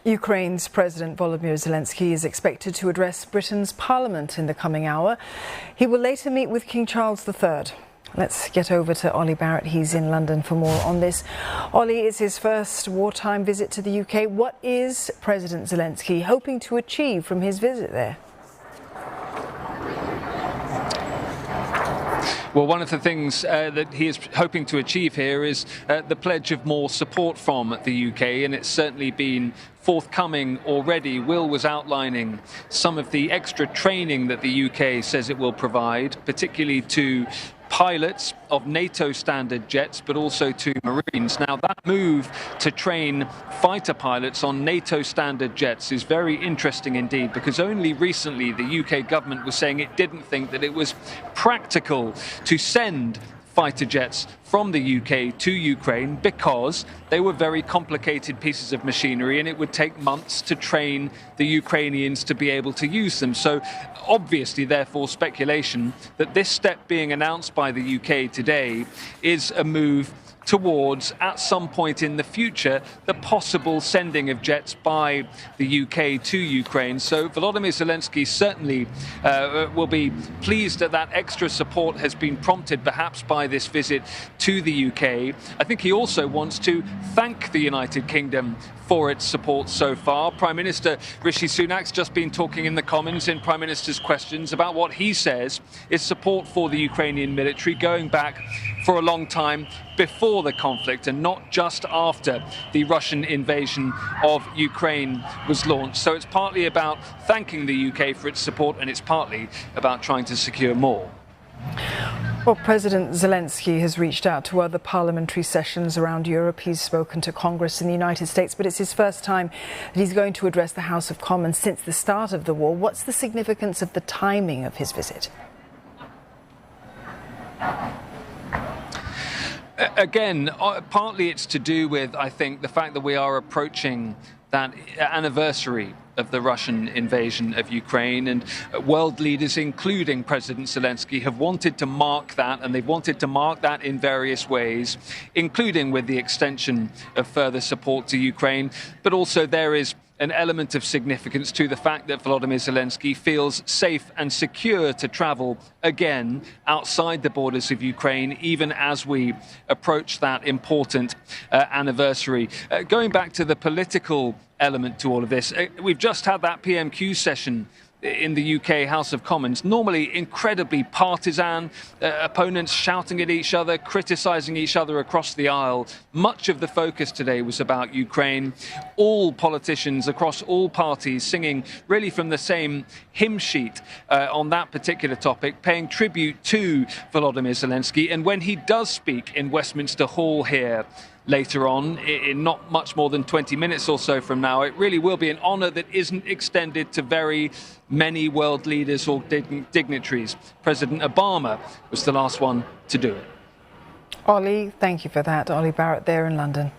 Ukraine's President Volodymyr Zelenskyy is expected to address Britain's Parliament in the coming hour. He will later meet with King Charles III. Let's get over to Ollie Barrett. He's in London for more on this. Ollie, it's his first wartime visit to the UK. What is President Zelenskyy hoping to achieve from his visit there? Well, one of the things that he is hoping to achieve here is the pledge of more support from the UK, and it's certainly been forthcoming already. Will was outlining some of the extra training that the UK says it will provide, particularly to pilots of NATO standard jets, but also to Marines. Now, that move to train fighter pilots on NATO standard jets is very interesting indeed, because only recently the UK government was saying it didn't think that it was practical to send fighter jets from the UK to Ukraine because they were very complicated pieces of machinery and it would take months to train the Ukrainians to be able to use them. So obviously, therefore, speculation that this step being announced by the UK today is a move towards, at some point in the future, the possible sending of jets by the UK to Ukraine. So Volodymyr Zelenskyy certainly will be pleased that that extra support has been prompted perhaps by this visit to the UK. I think he also wants to thank the United Kingdom for its support so far. Prime Minister Rishi Sunak's just been talking in the Commons in Prime Minister's questions about what he says is support for the Ukrainian military going back for a long time before the conflict and not just after the Russian invasion of Ukraine was launched. So it's partly about thanking the UK for its support and it's partly about trying to secure more. Well, President Zelenskyy has reached out to other parliamentary sessions around Europe. He's spoken to Congress in the United States, but it's his first time that he's going to address the House of Commons since the start of the war. What's the significance of the timing of his visit? Again, partly it's to do with, I think, the fact that we are approaching that anniversary of the Russian invasion of Ukraine, and world leaders, including President Zelenskyy, have wanted to mark that, and they've wanted to mark that in various ways, including with the extension of further support to Ukraine. But also there is an element of significance to the fact that Volodymyr Zelenskyy feels safe and secure to travel again outside the borders of Ukraine, even as we approach that important anniversary. Going back to the political element to all of this, we've just had that PMQ session in the UK House of Commons, normally incredibly partisan, opponents shouting at each other, criticising each other across the aisle. Much of the focus today was about Ukraine. All politicians across all parties singing really from the same hymn sheet on that particular topic, paying tribute to Volodymyr Zelenskyy. And when he does speak in Westminster Hall here later on, in not much more than 20 minutes or so from now, it really will be an honour that isn't extended to very many world leaders or dignitaries. President Obama was the last one to do it. Ollie, thank you for that. Ollie Barrett there in London.